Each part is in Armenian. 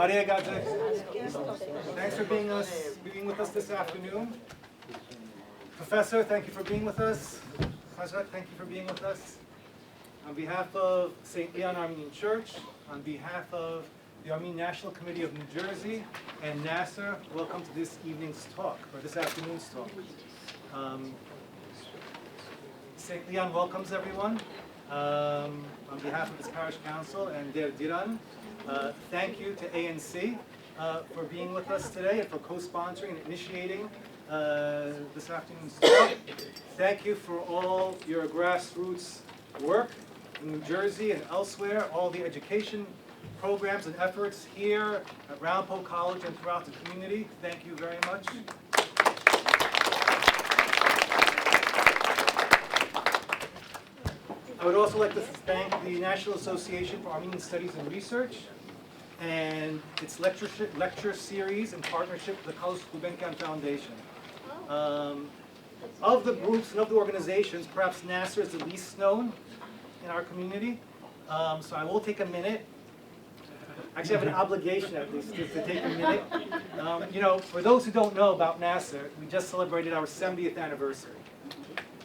Haria Gadzik. Thanks for being with us this afternoon. Professor, thank you for being with us. Khazak, thank you for being with us. On behalf of St. Leon Armenian Church, on behalf of the Armenian National Committee of New Jersey, and Nasser, welcome to this evening's talk, or this afternoon's talk. St. Leon welcomes everyone. On behalf of its parish council and Der Diran, thank you to ANC for being with us today and for co-sponsoring and initiating this afternoon's talk. Thank you for all your grassroots work in New Jersey and elsewhere, all the education programs and efforts here at Ramapo College and throughout the community. Thank you very much. I would also like to thank the National Association for Armenian Studies and Research and its lecture series in partnership with the Carlos Gulbenkian Foundation. Of the groups and of the organizations, perhaps Nasser is the least known in our community. So I will take a minute. Actually, I have an obligation at least to take a minute. For those who don't know about Nasser, we just celebrated our 70th anniversary.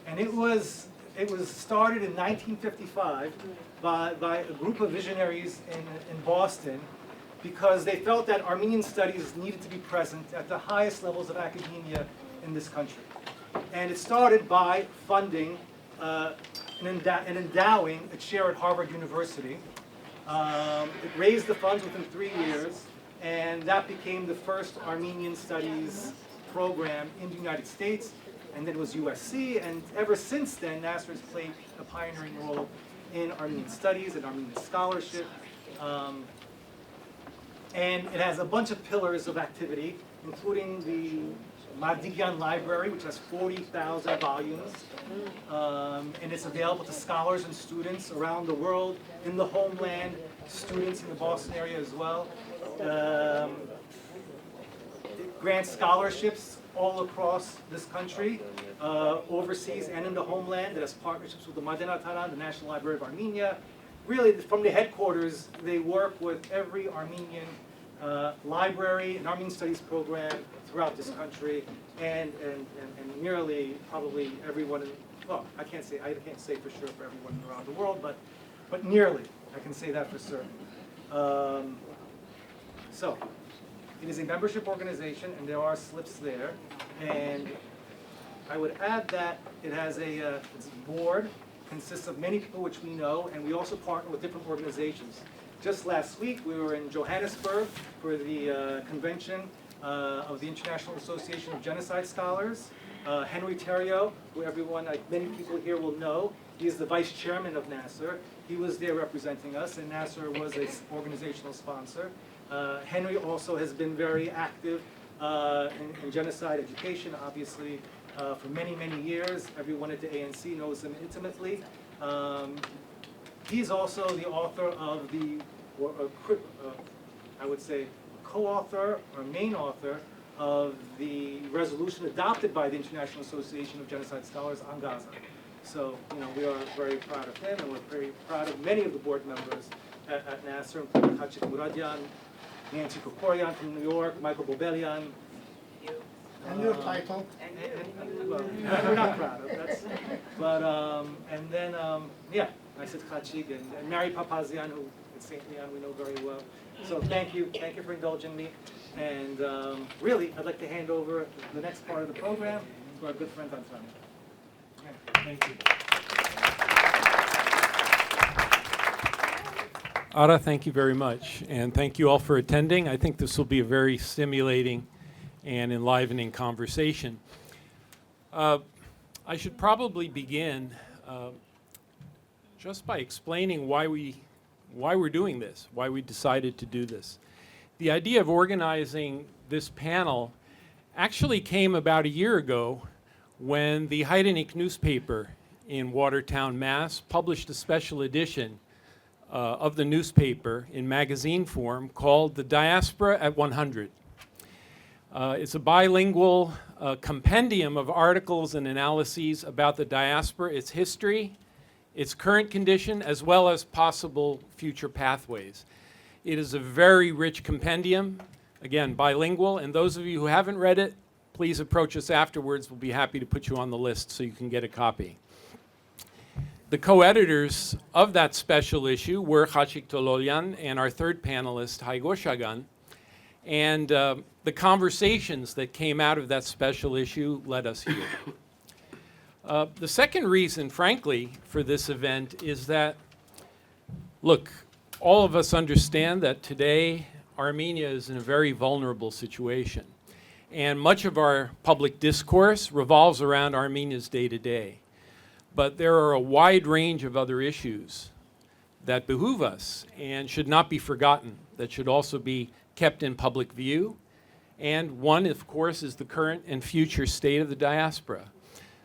And it was started in 1955 by a group of visionaries in Boston because they felt that Armenian studies needed to be present at the highest levels of academia in this country. And it started by funding and endowing a chair at Harvard University. It raised the funds within 3 years, and that became the first Armenian studies program in the United States. And then it was USC, and ever since then, Nasser has played a pioneering role in Armenian studies and Armenian scholarship. And it has a bunch of pillars of activity, including the Mardigian Library, which has 40,000 volumes. And it's available to scholars and students around the world, in the homeland, students in the Boston area as well. It grants scholarships all across this country, overseas and in the homeland. It has partnerships with the Madena Taran, the National Library of Armenia. Really, from the headquarters, they work with every Armenian library and Armenian studies program throughout this country, and nearly probably everyone. I can't say for sure for everyone around the world, but nearly, I can say that for certain. So. It is a membership organization, and there are slips there. And I would add that it has its board consists of many people which we know, and we also partner with different organizations. Just last week, we were in Johannesburg for the convention of the International Association of Genocide Scholars. Henry Theriault, who many people here will know, he is the vice chairman of Nasser. He was there representing us, and Nasser was an organizational sponsor. Henry also has been very active in genocide education, obviously, for many, many years. Everyone at the ANC knows him intimately. He's also the author of I would say, co-author or main author of the resolution adopted by the International Association of Genocide Scholars on Gaza. So, we are very proud of him, and we're very proud of many of the board members at Nasser, including Khachik Muradian, Nancy Kokorian from New York, Michael Bobelian. And your title? Well, we're not proud of that. But, and then, I said Khachik, and Mary Papazian, who at St. Leon we know very well. So thank you for indulging me. And really, I'd like to hand over the next part of the program to our good friend Antonio. Thank you. Ara, thank you very much, and thank you all for attending. I think this will be a very stimulating and enlivening conversation. I should probably begin just by explaining why we're doing this, why we decided to do this. The idea of organizing this panel actually came about a year ago when the Heidenik newspaper in Watertown, Mass. Published a special edition of the newspaper in magazine form called The Diaspora at 100. It's a bilingual compendium of articles and analyses about the diaspora, its history, its current condition, as well as possible future pathways. It is a very rich compendium, again, bilingual, and those of you who haven't read it, please approach us afterwards. We'll be happy to put you on the list so you can get a copy. The co-editors of that special issue were Khachik Tololian and our third panelist, Haigo Shagan, and the conversations that came out of that special issue led us here. The second reason, frankly, for this event is that, look, all of us understand that today Armenia is in a very vulnerable situation. And much of our public discourse revolves around Armenia's day-to-day. But there are a wide range of other issues that behoove us and should not be forgotten, that should also be kept in public view. And one, of course, is the current and future state of the diaspora.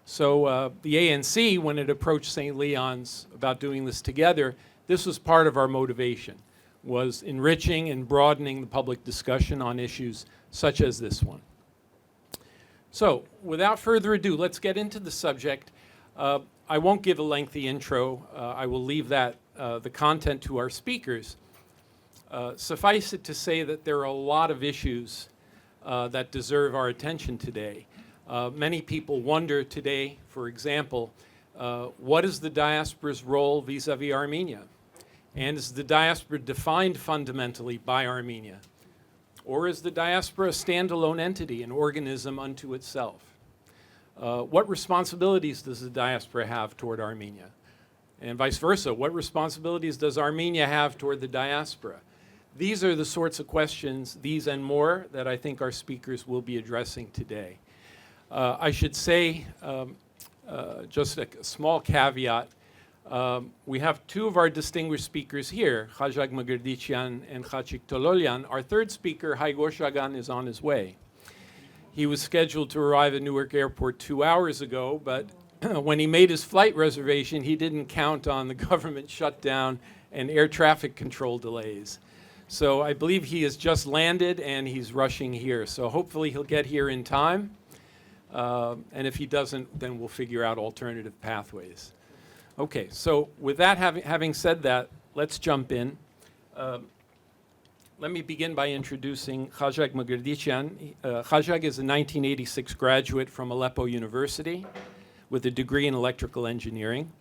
So the ANC, when it approached St. Leon's about doing this together, this was part of our motivation, was enriching and broadening the public discussion on issues such as this one. So without further ado, let's get into the subject. I won't give a lengthy intro. I will leave that, the content to our speakers. Suffice it to say that there are a lot of issues that deserve our attention today. Many people wonder today, for example, what is the diaspora's role vis-a-vis Armenia? And is the diaspora defined fundamentally by Armenia? Or is the diaspora a standalone entity, an organism unto itself? What responsibilities does the diaspora have toward Armenia? And vice versa, what responsibilities does Armenia have toward the diaspora? These are the sorts of questions, these and more, that I think our speakers will be addressing today. I should say, just a small caveat, we have two of our distinguished speakers here, Khajag Magerdician and Khachik Tololian. Our third speaker, Haigo Shagan, is on his way. He was scheduled to arrive at Newark Airport 2 hours ago, but when he made his flight reservation, he didn't count on the government shutdown and air traffic control delays. So I believe he has just landed and he's rushing here. So hopefully he'll get here in time. And if he doesn't, then we'll figure out alternative pathways. Okay, so with that, having said that, let's jump in. Let me begin by introducing Khajag Magerdician. Khajag is a 1986 graduate from Aleppo University with a degree in electrical engineering.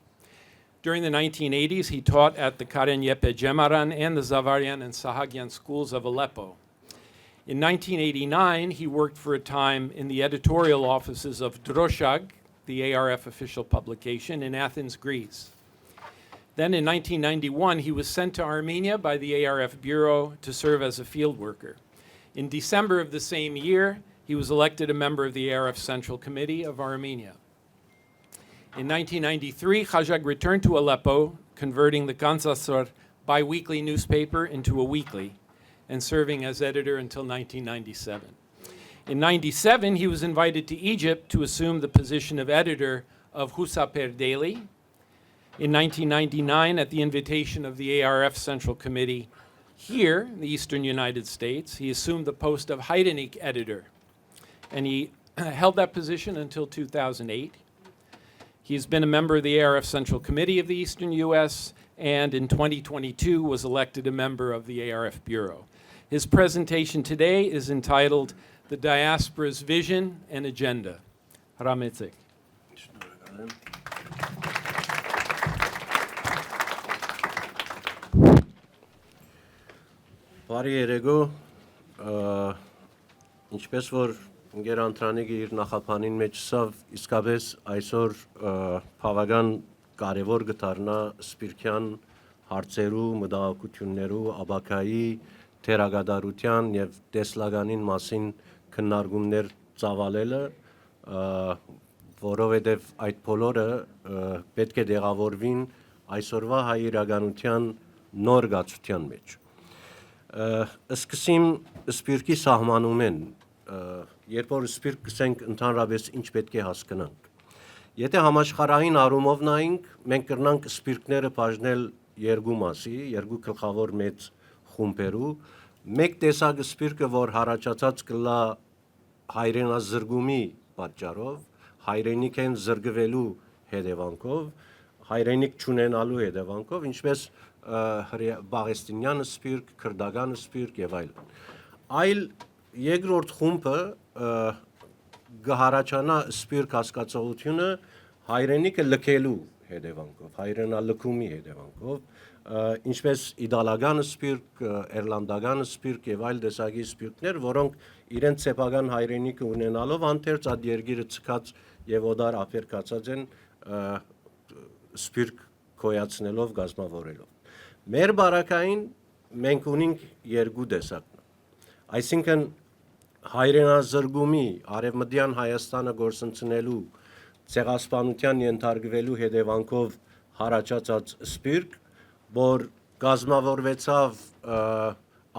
During the 1980s, he taught at the Karen Yepe Gemaran and the Zavarian and Sahagyan schools of Aleppo. In 1989, he worked for a time in the editorial offices of Droshag, the ARF official publication, in Athens, Greece. Then in 1991, he was sent to Armenia by the ARF Bureau to serve as a field worker. In December of the same year, he was elected a member of the ARF Central Committee of Armenia. In 1993, Khajag returned to Aleppo, converting the Kanzasor bi-weekly newspaper into a weekly, and serving as editor until 1997. In 1997, he was invited to Egypt to assume the position of editor of Husaper Daily. In 1999, at the invitation of the ARF Central Committee here in the eastern United States, he assumed the post of Hayrenik editor, and he held that position until 2008. He's been a member of the ARF Central Committee of the Eastern U.S., and in 2022 was elected a member of the ARF Bureau. His presentation today is entitled The Diaspora's Vision and Agenda. Harametzik. Բարի երեկո, ինչպես որ Ընկեր Անտրանիկը իր նախապանին մեջ սավ, իսկապես այսօր բավական կարևոր կդառնա սպիրկյան հարցերու, մտահոգություններու, աբակայի, թերագադարության եւ տեսլականին մասին քննարկումներ ծավալելը, որովհետեւ այդ բոլորը պետք է դեղավորվին այսօրվա հայ իրականության նոր գացության մեջ։ Սկսեմ սպիրկի սահմանումեն, երբ որ սպիրկ կսենք ընդհանրապես ինչ պետք է հասկանանք։ Եթե համաշխարհային առումով նայենք, մենք կրնանք սպիրկները բաժնել երկու մասի, երկու գլխավոր մեծ խումբերու, մեկ տեսակ սպիրկը, որ հարաճած կլա հայրենազրկումի պատճառով, հայրենիք են զրկվելու հետևանքով, հայրենիք չունենալու հետևանքով, ինչպես Բաղեստինյան սպիրկ, քրդական սպիրկ եւ այլն։ Այլ երկրորդ խումբը գահարաչանա սպիրկ հասկացողությունը հայրենիքը լքելու հետևանքով, հայրենալքումի հետևանքով, ինչպես իդալական սպիրկ, էրլանդական սպիրկ եւ այլ տեսակի սպիրկներ, որոնք իրենց սեփական հայրենիքը ունենալով անթերց այդ երկիրը ցկած եւ օդար ափերկացած են սպիրկ կոյացնելով գազմավորելով։ Մեր բարակային մենք ունենք երկու տեսակ։ Այսինքն հայրենազրկումի արևմտյան Հայաստանը գործընծնելու ցեղասպանության ենթարկվելու հետևանքով հարաճած սպիրկ, որ գազմավորվեցավ,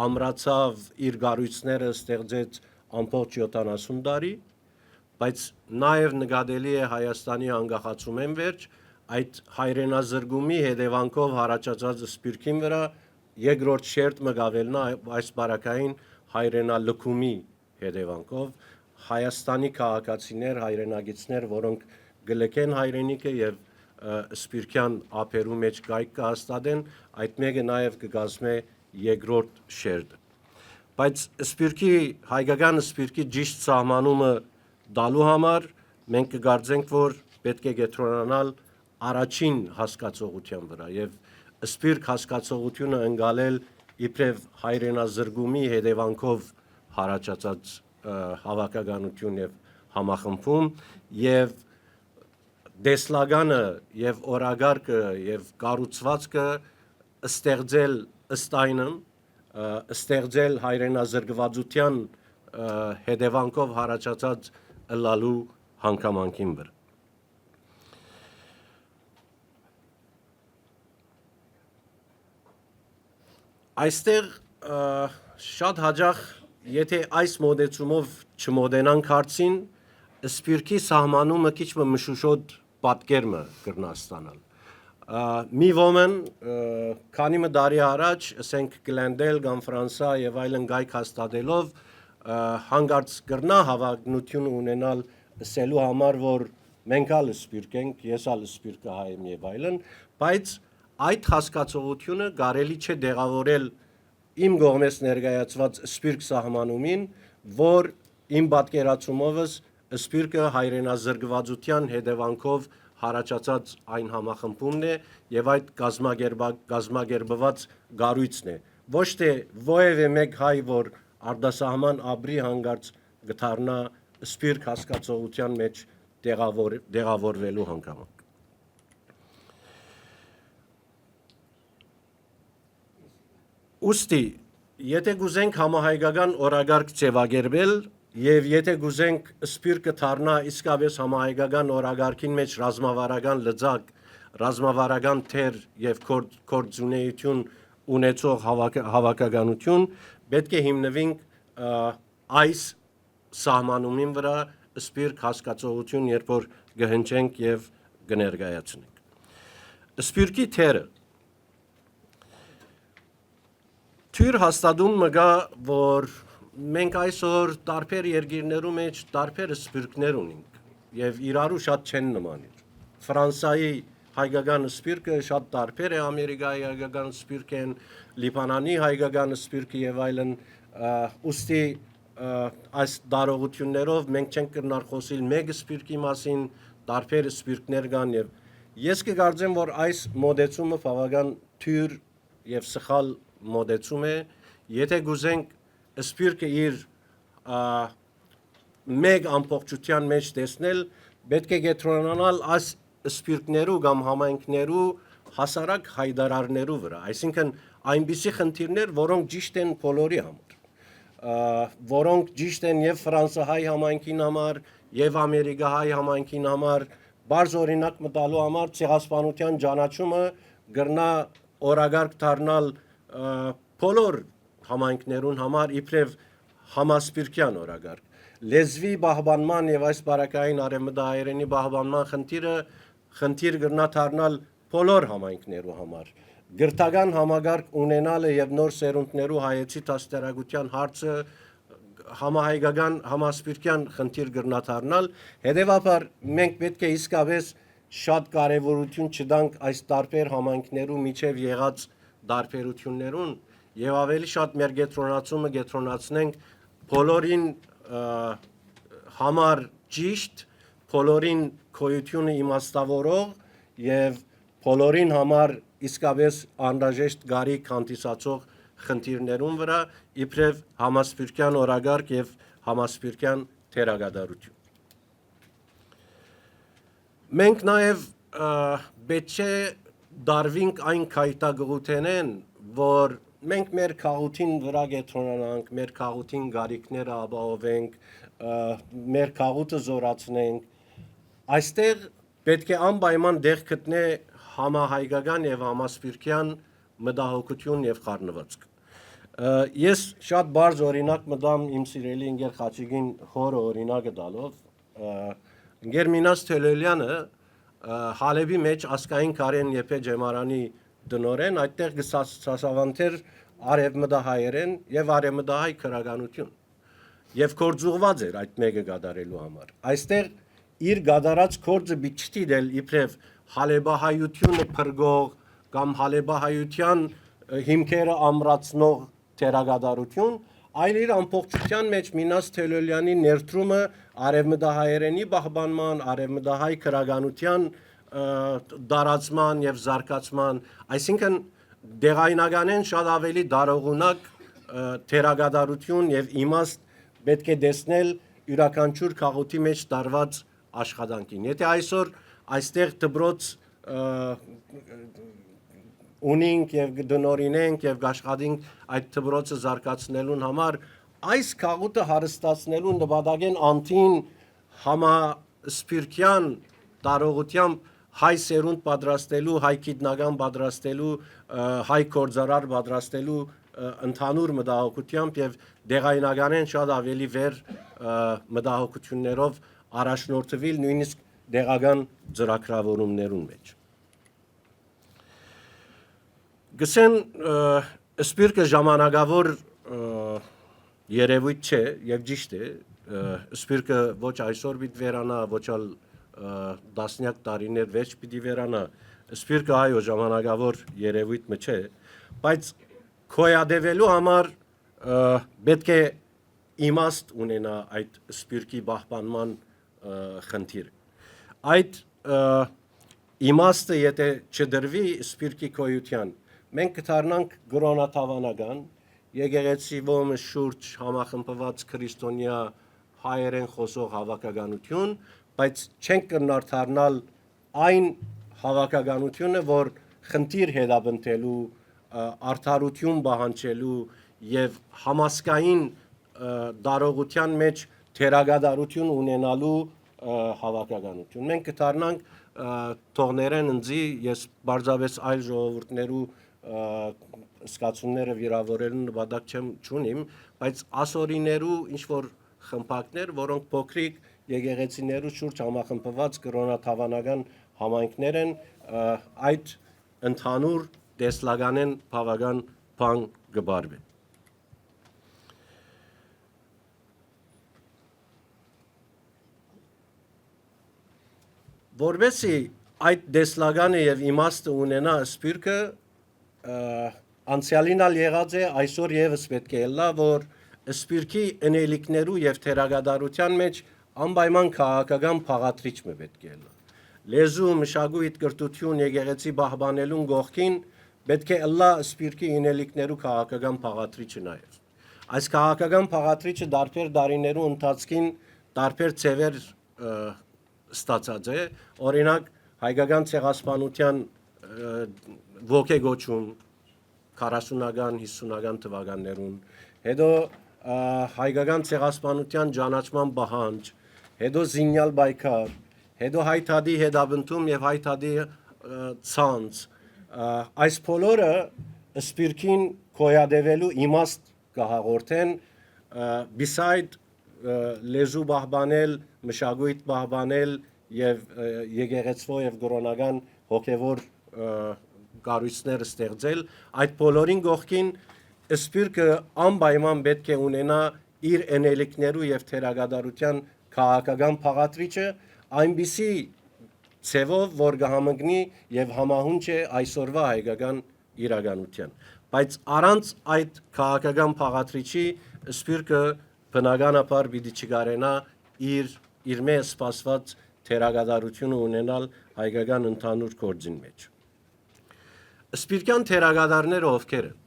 ամրացավ, իր գառույցները ստեղծեց ամբողջ 70 տարի, բայց նաև նկատելի է Հայաստանի անկախացումեն վերջ այդ հայրենազրկումի հետևանքով հարաճած սպիրկին վրա երկրորդ շերտ մգավելնա այս բարակային հայրենալքումի հետևանքով Հայաստանի քաղաքացիներ, հայրենագիցներ, որոնք գլեկեն հայրենիքը եւ սպիրկյան ափերու մեջ կայք կհաստատեն, այդ մեկը նաեւ կգազմե երկրորդ շերտը։ Բայց սպիրկի հայկական սպիրկի ճիշտ սահմանումը դալու համար մենք կգարձենք, որ պետք է կենտրոնանալ առաջին հասկացողության վրա եւ սպիրկ հասկացողությունը ընկալել իբրև հայրենազրկումի հետևանքով հարաճած հավաքականություն եւ համախմբում եւ դեսլագանը եւ օրագարկը եւ կառուցվածքը ստեղծել ըստ այնմ ստեղծել հայրենազրկվածության հետևանքով հարաճած ըլլալու հանգամանքին վրա։ Այստեղ շատ հաճախ, եթե այս մոդեցումով չմոդենանք հարցին, սպիրկի սահմանումը քիչ մշուշոտ պատկերմը կրնաստանալ։ Մի ոմն քանի տարի առաջ, ասենք Գլենդել կամ Ֆրանսա եւ այլն գայք հաստատելով հանգարց կրնա հավակնություն ունենալ ասելու համար, որ մենք ալ սպիրկ ենք, ես ալ սպիրկը հայ եմ եւ այլն, բայց այդ հասկացողությունը կարելի չէ դեղավորել իմ կողմից ներկայացված սպիրկ սահմանումին, որ իմ պատկերացումովս սպիրկը հայրենազրկվածության հետևանքով հարաճած այն համախմբումն է եւ այդ գազմագերբված գառույցն է։ Ոչ թե ովևէ մեկ հայ, որ արտասահման ապրի հանգարց գթարնա սպիրկ հասկացողության մեջ դեղավորվելու հանգամանք։ Ուստի, եթե գուզենք համահայկական օրագարկ ձևակերպել եւ եթե գուզենք սպիրկը դառնա իսկապես համահայկական օրագարքին մեջ ռազմավարական լծակ, ռազմավարական թեր եւ կորձունեություն ունեցող հավաքականություն, պետք է հիմնվենք այս սահմանումին վրա սպիրկ հասկացողություն, երբ որ կհնչենք եւ կներկայացնենք։ Սպիրկի թերը Թյուր հաստատում մգա, որ մենք այսօր տարբեր երկիրներու մեջ տարբեր սպիրկներ ունենք եւ իրարու շատ չեն նմանիր։ Ֆրանսայի հայկական սպիրկը շատ տարբեր է Ամերիկայի հայկական սպիրկեն, Լիբանանի հայկական սպիրկը եւ այլն, ուստի այս դարողություններով մենք չենք կրնար խոսիլ մեկ սպիրկի մասին, տարբեր սպիրկներ կան եւ ես կգարձեմ, որ այս մոդեցումը բավական թյուր եւ սխալ մոդեցում է, եթե գուզենք սպիրկը իր մեկ ամբողջության մեջ տեսնել, պետք է կենտրոնանալ այս սպիրկներու կամ համայնքներու հասարակ հայտարարներու վրա, այսինքն այնպիսի խնդիրներ, որոնք ճիշտ են բոլորի համար, որոնք ճիշտ են եւ ֆրանսահայ համայնքին համար, եւ ամերիկահայ համայնքին համար, բարձ օրինակ մտալու համար ցեղասպանության ճանաչումը գրնա օրագարկ դառնալ բոլոր համայնքներուն համար իբրև համասպիրկյան օրագարկ։ Լեզվի պահպանման եւ այս բարակային արևմտահայերենի պահպանման խնդիր գրնա դառնալ բոլոր համայնքներու համար։ Գրթական համագարկ ունենալը եւ նոր սերունդներու հայեցի դաստիարակության հարցը համահայկական համասպիրկյան խնդիր գրնա դառնալ, հետեւաբար մենք պետք է իսկապես շատ կարեւորություն չտանք այս տարբեր համայնքներու միջև եղած դարբերություններուն եւ ավելի շատ մեր գետրոնացումը գետրոնացնենք բոլորին համար ճիշտ, բոլորին քոյությունը իմաստավորող եւ բոլորին համար իսկապես անհրաժեշտ գարիք հանդիսացող խնդիրներուն վրա իբրև համասպիրկյան օրագարկ եւ համասպիրկյան թերագադարություն։ Մենք նաեւ պետք է դարվինք այն քայտագողութենեն, որ մենք մեր քաղաքին վրա գետրոնանանք, մեր քաղաքին գարիքները ապահովենք, մեր քաղուտը զորացնենք, այստեղ պետք է անպայման դեղ գտնե համահայկական եւ համասպիրկյան մտահոգություն եւ խառնվածք։ Ես շատ բարձ օրինակ մտամ իմ սիրելի ընկեր Խաչիկին հորը օրինակը տալով, ընկեր Մինաս Թելելյանը Հալեբի մեջ ասկային Կարեն Եփե ջեմարանի դնորեն այդտեղ գսասավանթեր արևմտահայերեն եւ արևմտահայ քրագանություն եւ կորձուղված էր այդ մեկը գադարելու համար այստեղ իր գադարած կորձը բիչտի դել իբրև հալեբահայությունը փրկող կամ հալեբահայության հիմքերը ամրացնող թերագադարություն այլ իր ամբողջության մեջ Մինաս Թելելյանի ներդրումը արևմտահայերենի պահպանման, արևմտահայ քրագանության դարացման եւ զարգացման, այսինքն դեղայնականեն շատ ավելի դարողունակ թերագադարություն եւ իմաստ պետք է տեսնել յուրաքանչյուր քաղաքի մեջ տարված աշխատանքին։ Եթե այսօր այստեղ դպրոց ունենք եւ դնորինենք եւ աշխատենք այդ դպրոցը զարգացնելուն համար այս քաղուտը հարստացնելու նպատակեն անտին համասպիրկյան տարողությամբ հայ սերունդ պատրաստելու, հայ գիտնական պատրաստելու, հայ գործարար պատրաստելու ընդհանուր մտահոգությամբ եւ դեղայնականեն շատ ավելի վեր մտահոգություններով առաջնորդվել նույնիսկ դեղական ծրագրավորումներուն մեջ։ Գսեն սպիրկը ժամանակավոր երևույթ չէ եւ ճիշտ է սպիրկը ոչ այսօր պիտի վերանա ոչ ալ դասնյակ տարիներ վերջ պիտի վերանա սպիրկը այո ժամանակավոր երևույթ չէ բայց քոյադևելու համար պետք է իմաստ ունենա այդ սպիրկի պահպանման խնդիրը այդ իմաստը եթե չդրվի սպիրկի քոյության մենք կդառնանք գրոնաթավանական եկեղեցի ողմը շուրջ համախմբված քրիստոնյա հայերեն խոսող հավաքականություն, բայց չենք կրնար դառնալ այն հավաքականությունը, որ խնդիր հետապնդելու, արդարություն պահանջելու եւ համասկային դարողության մեջ թերագադարություն ունենալու հավաքականություն։ Մենք կդառնանք թողներեն ընձի, ես բարձավես այլ ժողովուրդներու սկացումները վիրավորելու նպատակ չունիմ, բայց ասորիներու ինչ-որ խմբակներ, որոնք փոքրիկ եկեղեցիներու շուրջ համախմբված կրոնաթավանական համայնքներ են, այդ ընդհանուր տեսլականեն բավական բան կբարվի։ Որովհետեւ այդ տեսլականը եւ իմաստը ունենա սպիրկը անցյալինալ եղած է այսօր եւս պետք է լա որ սպիրկի ընելիքներու եւ թերագադարության մեջ անպայման քաղաքական փաղատրիչ մը պետք է լա լեզու մշակույթ կրթություն եկեղեցի պահպանելուն գողքին պետք է լա սպիրկի ընելիքներու քաղաքական փաղատրիչը նաեւ այս քաղաքական փաղատրիչը դարբեր դարիներու ընթացքին դարբեր ծևեր ստացած է օրինակ հայկական ցեղասպանության ոգեգոճում 40-ական 50-ական թվականներուն հետո հայկական ցեղասպանության ճանաչման պահանջ հետո զինյալ պայքար հետո հայտարարի հետապնդում եւ հայտարարի ցանց այս բոլորը սպիրկին կոյադևելու իմաստ կհաղորդեն beside լեզու պահպանել մշակույթ պահպանել եւ եկեղեցվո եւ կրոնական հոգեվոր կառույցներ ստեղծել այդ բոլորին գողքին սպիրկը անպայման պետք է ունենա իր ընելիքներու եւ թերագադարության քաղաքական փաղատրիչը այնպիսի ցևով որ կհամընկնի եւ համահունչ է այսօրվա հայկական իրականության։ Բայց առանց այդ քաղաքական փաղադրիչի սպիրկը բնականաբար պիտի չկարենա իր մեջ սպասված թերագադարությունը ունենալ հայկական ընդհանուր գործին մեջ։ Սպիրկյան թերագադարները ովքեր են։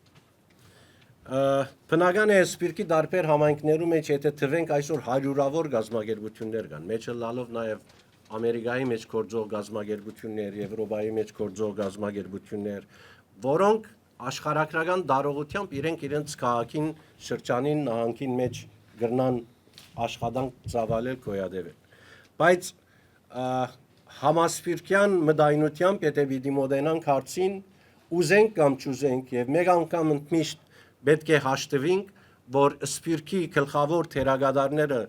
Բնական է սպիրկի տարբեր համայնքներում մեջ եթե թվենք այսօր հարյուրավոր գազམ་ագերբություններ կան, մեջը լալով նաև Ամերիկայի մեջ գործող գազམ་ագերբություններ, Եվրոպայի մեջ գործող գազམ་ագերբություններ, որոնք աշխարհագրական դարողությամբ իրենց քաղաքին, շրջանին, նահանգին մեջ գրնան աշխատանք ծավալել գոյատևել։ Բայց համասպիրկյան մտայնությամբ եթե պիտի մոտենանք հարցին, ուզենք կամ չուզենք եւ մեկ անգամ ընդմիշտ պետք է հաշտվենք, որ սպիրկի գլխավոր թերագադարները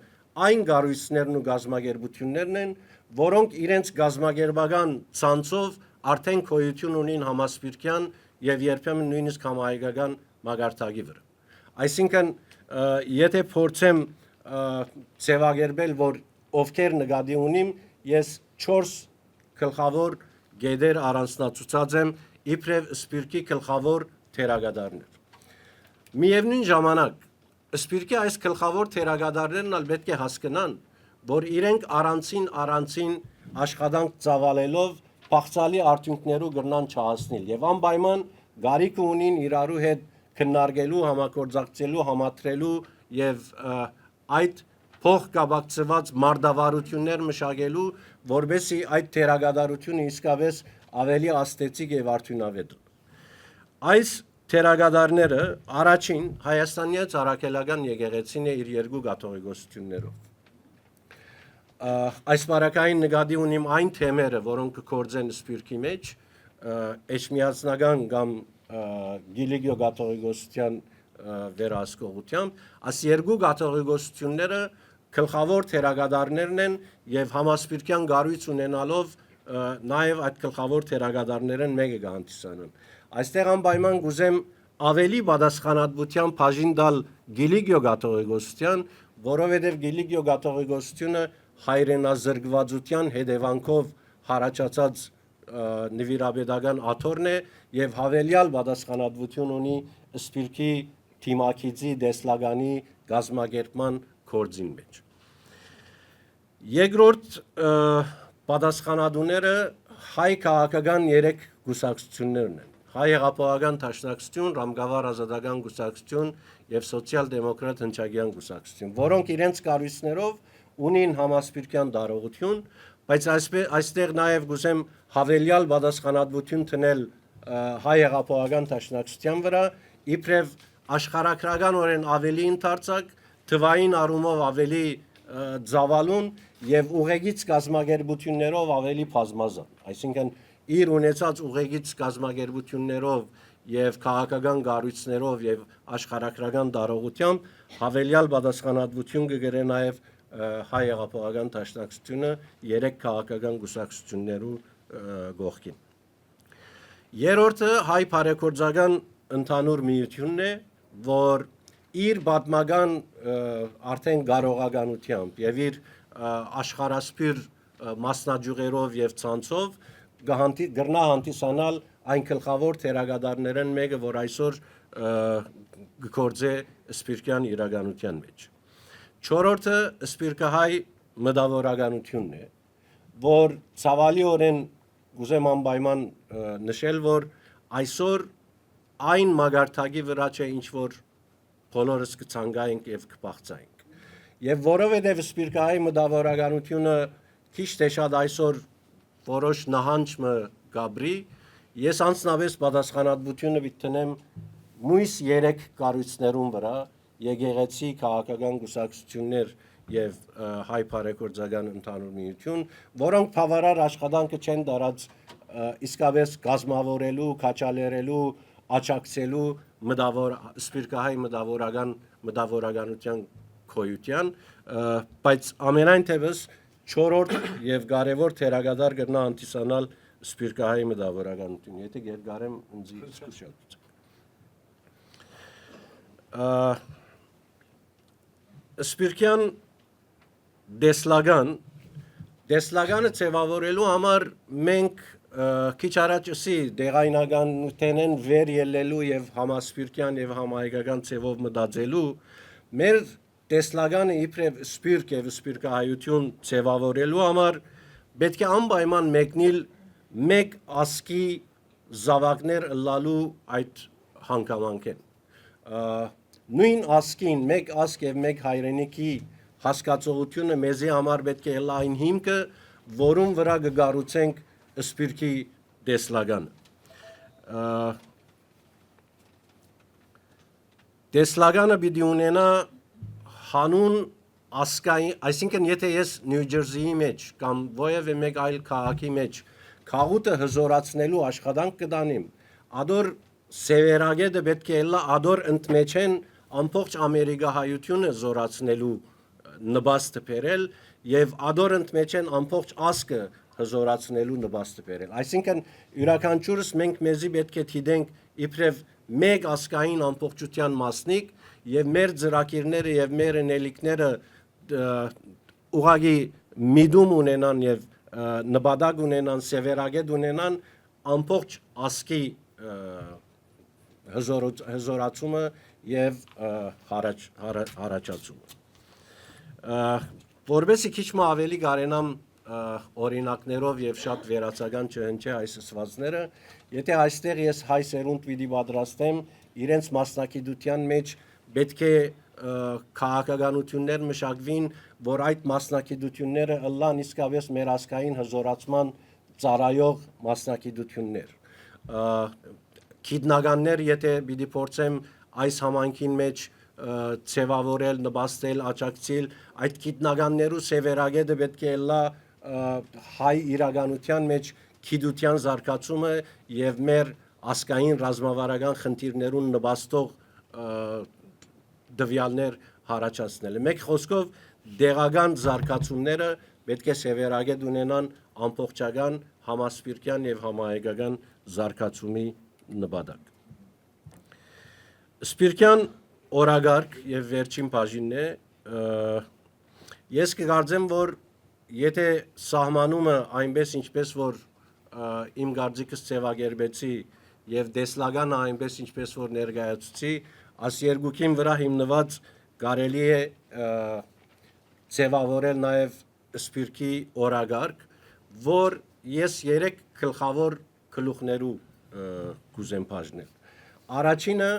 այն գառույցներն ու գազམ་ագերբություններն են, որոնք իրենց գազམ་ագերբական ցանցով արդեն գոյություն ունին համասպիրկյան եւ երբեմն նույնիսկ համահայկական մագարտակի վրա։ Այսինքն եթե փորձեմ ձևակերպել, որ ովքեր նկատի ունիմ, ես 4 գլխավոր գեդեր առանձնացուցած եմ իբրև սպիրկի գլխավոր թերագադարներ։ Միևնույն ժամանակ սպիրկի այս գլխավոր թերագադարներն ալ պետք է հասկանան, որ իրենք առանցին աշխատանք ծավալելով բաղցալի արդյունքներու գրնան չհասնել եւ անպայման գարիք ունին իրարու հետ քննարկելու, համագործակցելու, համադրելու եւ այդ փոխկապակցված մարտավարություններ մշակելու, որբեսի այդ թերագադարությունը իսկապես ավելի աստեցիկ եւ արդյունավետ։ Այս թերագադարները առաջին Հայաստանյաց Արաքելական եկեղեցին է իր երկու կաթողիկոսություններով։ Այս բարակային նկատի ունիմ այն թեմերը, որոնք կգործեն սպիրկի մեջ, էջմիածնական կամ գիլիգիո կաթողիկոսության վերահսկողությամբ, այս երկու կաթողիկոսությունները գլխավոր թերագադարներն են եւ համասպիրկյան գառույց ունենալով նաև այդ գլխավոր թերագադարներն մեկը կհանդիսանան։ Այստեղ անպայման գուզեմ ավելի պատասխանատվության բաժին տալ գիլիգիո կաթողիկոսության, որովհետև գիլիգիո կաթողիկոսությունը հայրենազրկվածության հետևանքով հարաճած նվիրաբեդական աթոռն է եւ հավելյալ պատասխանատվություն ունի սպիրկի թիմակիցի դեսլագանի գազམ་ագերբման գործին մեջ։ Երկրորդ պատասխանատուները հայ քաղաքական 3 կուսակցություններն են։ Հայ հեղափոխական դաշնակցություն, Ռամկավար ազատական կուսակցություն եւ սոցիալ-դեմոկրատ հնչագյան կուսակցություն, որոնք իրենց կառույցներով ունին համասպիրկյան դարողություն, բայց այստեղ նաև գուզեմ հավելյալ պատասխանատվություն տնել հայ հեղափոխական դաշնակցության վրա, իբրև աշխարհագրականորեն ավելի ընդարձակ, թվային առումով ավելի ծավալուն եւ ուղեգից գազམ་ագերբություններով ավելի բազմազան։ Այսինքն իր ունեցած ուղեգից գազམ་ագերբություններով եւ քաղաքական կառույցներով եւ աշխարհագրական դարողությամբ հավելյալ պատասխանատվություն կգրե նաեւ հայ հեղափոխական դաշնակցությունը 3 քաղաքական կուսակցություններու գողքին։ Երրորդը հայ բարեգործական ընդհանուր միությունն է, որ իր պատմական արդեն կարողականությամբ եւ իր աշխարհասփյուր մասնաճյուղերով եւ ցանցով գրնա հանդիսանալ այն գլխավոր թերագադարներն մեկը, որ այսօր գործե սպիրկյան իրականության մեջ։ Չորրորդը սպիրկահայ մտավորականությունն է, որ ցավալիորեն գուզեմ անպայման նշել, որ այսօր այն մագարտակի վրա չէ, ինչ որ բոլորս կցանկայինք եւ կփախցայինք։ Եվ որովհետեւ սպիրկահայ մտավորականությունը քիչ թե շատ այսօր որոշ նահանջ գաբրի, ես անձնապես պատասխանատվությունը վիտնեմ մույս 3 կառույցներուն վրա, եկեղեցի, քաղաքական կուսակցություններ եւ հայ բարեգործական ընդհանուր միություն, որոնք բավարար աշխատանքը չեն դարած իսկապես գազմավորելու, քաչալերելու, աճակցելու սպիրկահայ մտավորականության գոյության, բայց ամենայն թևս 4-րդ եւ կարեւոր թերագադար կրնա հանդիսանալ սպիրկահայ մտավորականություն։ Եթե գերգարեմ ինձ դիսկուսիա։ Սպիրկյան դեսլագանը ձևավորելու համար մենք քիչ առաջ ասի դեղայնականութենեն վեր ելնելու եւ համասպիրկյան եւ համահայկական ցևով մտածելու մեր տեսլականը իբրև սպիրկ եւ սպիրկահայություն ցևավորելու համար պետք է անպայման մեկնել մեկ ասկի զավակներ լալու այդ հանգամանքեն նույն ասկին մեկ ասկ եւ մեկ հայրենիքի հասկացողությունը մեզի համար պետք է լա այն հիմքը որում վրա կգառուցենք սպիրկի տեսլականը տեսլականը պիտի ունենա հանուն ասկային այսինքն եթե ես Նյու Ջերսիի մեջ կամ որևէ մեկ այլ քաղաքի մեջ քաղուտը հզորացնելու աշխատանք կդանիմ ադոր սևերագետը պետք է լա ադոր ընդմեջեն ամբողջ ամերիկահայությունը զորացնելու նպաստը բերել եւ ադոր ընդմեջեն ամբողջ ասկը հզորացնելու նպաստը բերել այսինքն յուրաքանչյուրս մենք մեզի պետք է թիդենք իբրև մեկ ասկային ամբողջության մասնիկ եւ մեր ծրագիրները եւ մեր ընելիքները ուղղակի միդում ունենան եւ նպատակ ունենան սևերագետ ունենան ամբողջ ասկի հզորացումը եւ հարաճացումը որովհետեւ քիչ մ ավելի կարենամ օրինակներով եւ շատ վերացական չհնչե այս ասվածները եթե այստեղ ես հայ սերունդ պիտի պատրաստեմ իրենց մասնակցության մեջ պետք է քաղաքականություններ մշակվին որ այդ մասնակցությունները ըլլան իսկապես մեր ազգային հզորացման ծառայող մասնակցություններ քիդնականներ եթե պիտի փորձեմ այս համայնքին մեջ ցևավորել նպաստել աջակցել այդ քիդնականներու սևերագետը պետք է լա հայ իրականության մեջ քիդության զարգացումը եւ մեր ազգային ռազմավարական խնդիրներուն նպաստող դվյալներ հարաճացնելը մեկ խոսքով դեղական զարգացումները պետք է սևերագետ ունենան ամբողջական համասպիրկյան եւ համահայկական զարգացումի նպատակ սպիրկյան օրագարկ եւ վերջին բաժինն է ես կգարձեմ որ եթե սահմանումը այնպես ինչպես որ իմ գարձիկս ցևագերբեցի եւ դեսլագանը այնպես ինչպես որ ներկայացուցի աս երկուքին վրա հիմնված կարելի է ցևավորել նաեւ սպիրկի օրագարկ որ ես 3 գլխավոր գլուխներու կուզեմ բաժնել առաջինը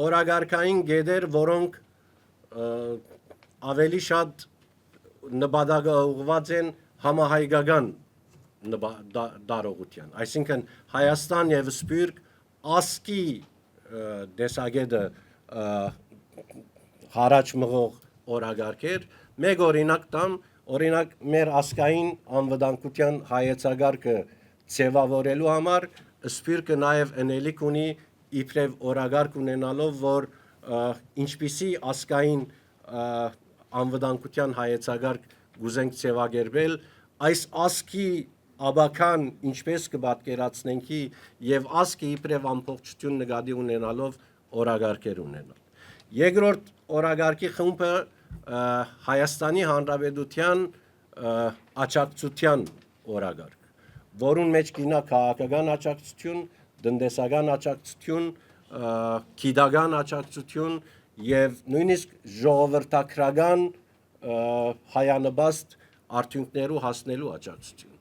օրագարկային գեդեր որոնք ավելի շատ նպատակաուղղված են համահայկական դարողության այսինքն Հայաստան եւ Սպիրկ ասկի դեսագետը հարաճ մղող օրագարկեր մեկ օրինակ տամ օրինակ մեր ասկային անվտանգության հայեցագարկը ցևավորելու համար Սպիրկը նաեւ ընելիք ունի իբրև օրագարկ ունենալով որ ինչպիսի ասկային անվտանգության հայեցագարկ գուզենք ցևագերբել այս ասկի աբական ինչպես կպատկերացնենք եւ ասկի իբրև ամբողջություն նկատի ունենալով օրագարկեր ունենալ երկրորդ օրագարկի խումբը Հայաստանի Հանրապետության աջակցության օրագարկ որուն մեջ կինա քաղաքական աջակցություն տնտեսական աջակցություն գիտական աջակցություն եւ նույնիսկ ժողովրդական հայանպաստ արդյունքներու հասնելու աջակցություն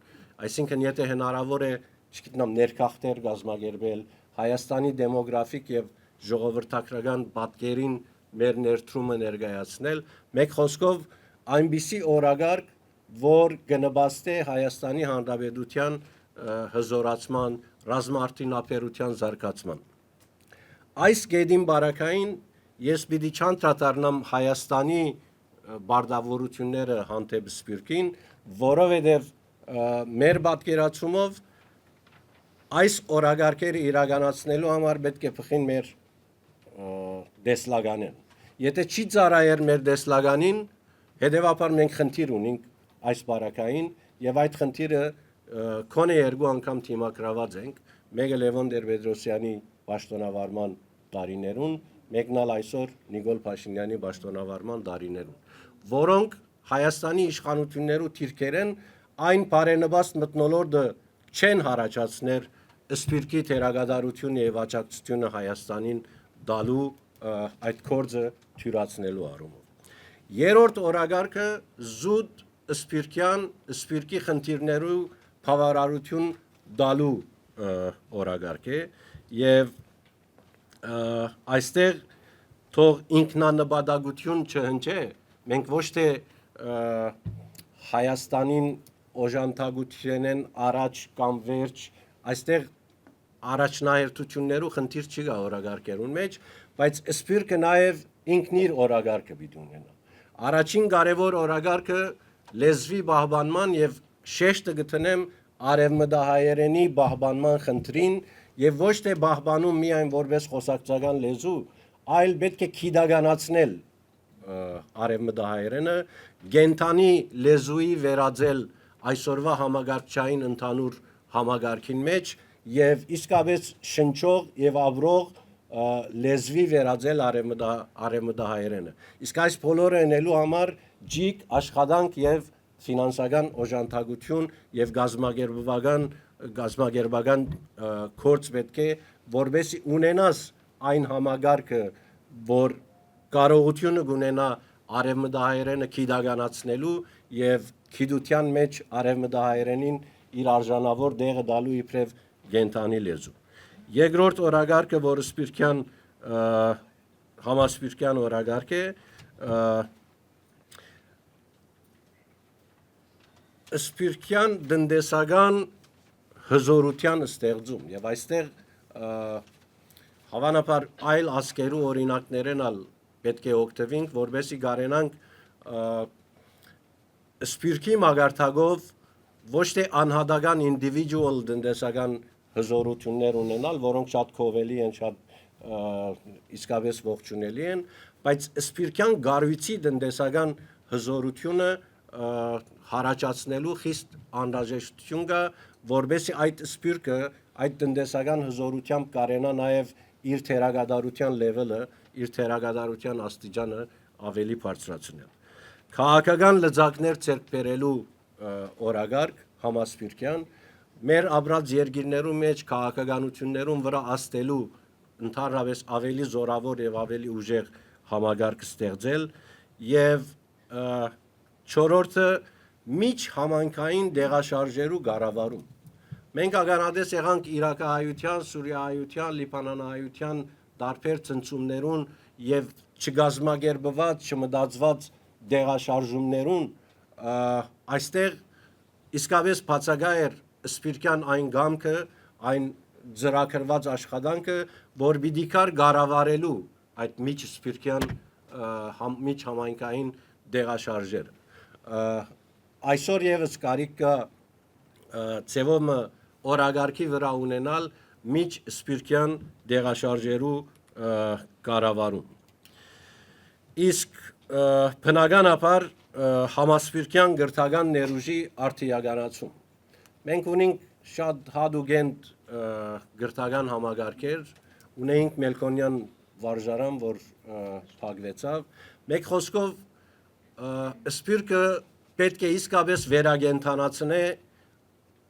այսինքն եթե հնարավոր է չգիտնամ ներքախտեր գազմագերբել Հայաստանի դեմոգրաֆիկ եւ ժողովրդական պատկերին մեր ներդրումը ներկայացնել մեկ խոսքով այնպիսի օրագարկ որ կնպաստի Հայաստանի Հանրապետության հզորացման ռազմաարդյունաբերության զարգացման այս գեդին բարակային ես պիտի չանդրադառնամ Հայաստանի բարդավորությունները հանդեպ Սպիրկին որովհետև մեր պատկերացումով այս օրագարկերը իրականացնելու համար պետք է փխին մեր դեսլագանեն եթե չի ծառայեր մեր դեսլագանին հետեւաբար մենք խնդիր ունենք այս բարակային եւ այդ խնդիրը քոնե երկու անգամ թիմակրաված ենք մեկը Լևոն Տեր-Պետրոսյանի պաշտոնավարման տարիներուն մեկն ալ այսօր Նիկոլ Փաշինյանի պաշտոնավարման տարիներուն որոնք Հայաստանի իշխանություններու թիրքերեն այն բարենպաստ մթնոլորտը չեն հարաճացներ սպիրկի թերագադարությունը եւ աջակցությունը Հայաստանին դալու այդ կորձը թյուրացնելու առումով։ Երրորդ օրագարկը զուտ սպիրկի խնդիրներու բավարարություն դալու օրագարկ է եւ այստեղ թող ինքնանպատակություն չհնչե, մենք ոչ թե Հայաստանին օժանդակությունեն առաջ կամ վերջ, այստեղ առաջնահերթություններու խնդիր չի գա օրագարկերուն մեջ, բայց սպիրկը նաև ինքն իր օրագարկը պիտի ունենա։ Առաջին կարևոր օրագարկը լեզվի պահպանման եւ շեշտը գտնեմ արևմտահայերենի պահպանման խնդրին եւ ոչ թե պահպանում միայն որպես խոսակցական լեզու, այլ պետք է քիդականացնել արևմտահայերենը, գենթանի լեզուի վերածել այսօրվա համագարկչային ընդհանուր համագարկին մեջ եւ իսկապես շնչող եւ ապրող լեզվի վերածել արևմտահայերենը։ Իսկ այս բոլորը անելու համար ջիկ աշխատանք եւ ֆինանսական օժանդակություն եւ գազագերբական կորց պետք է, որովհետեւ ունենաս այն համագարկը, որ կարողությունը ունենա արևմտահայերենը քիդականացնելու եւ քիդության մեջ արևմտահայերենին իր արժանավոր դեղը դալու իբրև գենթանի լեզու։ Երկրորդ օրագարկը, որը սպիրկյան համասպիրկյան օրագարկ է, սպիրկյան տնտեսական հզորության ստեղծում եւ այստեղ հավանաբար այլ ազգերու օրինակներն ալ պետք է օգտվենք, որովհետեւ գարենանք սպիրկի մագարտակով ոչ թե անհատական individual տնտեսական հզորություններ ունենալ, որոնք շատ կովելի են, շատ իսկապես ողջունելի են, բայց սպիրկյան գարույցի տնտեսական հզորությունը հարաճացնելու խիստ անհրաժեշտություն կա, որովհետեւ այդ սպիրկը այդ տնտեսական հզորությամբ կարենա նաև իր թերագադարության լեվելը, իր թերագադարության աստիճանը ավելի բարձրացնել։ Քաղաքական լծակներ ձեռք բերելու օրագարկ համասպիրկյան մեր ապրած երկիրներու մեջ քաղաքականություններուն վրա աստելու ընդհանրապես ավելի զորավոր եւ ավելի ուժեղ համագարկ ստեղծել եւ չորրորդը միջ համայնքային դեղաշարժերու կառավարում։ Մենք ականատես եղանք իրաքահայության, սուրիահայության, լիբանանահայության տարբեր ցնցումներուն եւ չգազմագերբված, չմտածված դեղաշարժումներուն այստեղ իսկապես բացակա էր սպիրկյան այն գամքը, այն ծրագրված աշխատանքը, որ պիտի կար կառավարելու այդ միջ սպիրկյան միջ համայնքային դեղաշարժերը։ Այսօր եւս կարիք կա ծևոմը օրագարկի վրա ունենալ միջ սպիրկյան դեղաշարժերու կառավարում։ Իսկ բնականաբար համասպիրկյան գրթական ներուժի արդիականացում։ Մենք ունենք շատ հադուգենտ գրթական համագարկեր, ունենք Մելքոնյան վարժարան, որ փակվեցավ։ Մեկ խոսքով սպիրկը պետք է իսկապես վերագենթանացնե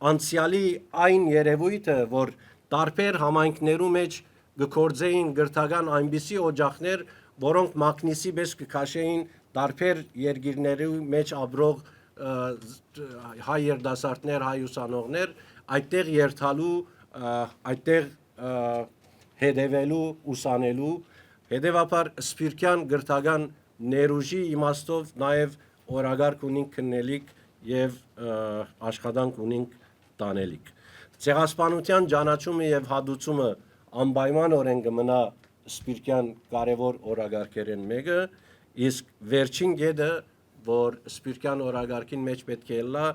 անցյալի այն երևույթը, որ տարբեր համայնքներու մեջ գործեին գրթական այնպիսի օջախներ, որոնք մակնիսի պես կքաշեին տարբեր երկիրներու մեջ ապրող հայ երդասարտներ, հայ ուսանողներ, այդտեղ երթալու, այդտեղ հետևելու, ուսանելու, հետևաբար սպիրկյան գրթական ներուժի իմաստով նաև օրագարկ ունենք քննելիք եւ աշխատանք ունենք տանելիք։ Ցեղասպանության ճանաչումը եւ հադուցումը անպայմանորեն կմնա սպիրկյան կարևոր օրագարկերեն մեկը, իսկ վերջին կետը, որ սպիրկյան օրագարկին մեջ պետք է լա,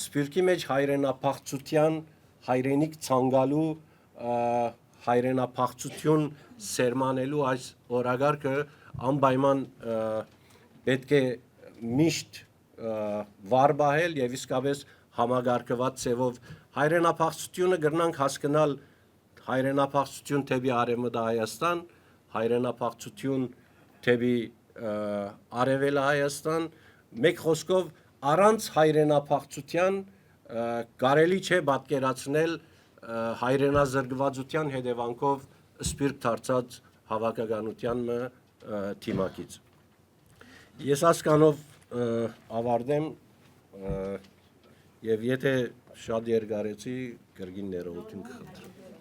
սպիրկի մեջ հայրենապաղցության, հայրենիք ցանկալու, հայրենապաղցություն սերմանելու այս օրագարկը անպայման պետք է միշտ վարբահել եւ իսկապես համագարկված ցևով հայրենապաղցությունը գրնանք հասկանալ հայրենապաղցություն թեպի Արևմտահայաստան, հայրենապաղցություն թեպի Արևելահայաստան, մեկ խոսքով առանց հայրենապաղցության կարելի չէ պատկերացնել հայրենազրկվածության հետևանքով սպիրտ դարձած հավաքականության թիմակից։ Ես հասկանով ավարտեմ եւ եթե շատ երկարեցի կրգին ներողություն կխնդրեմ։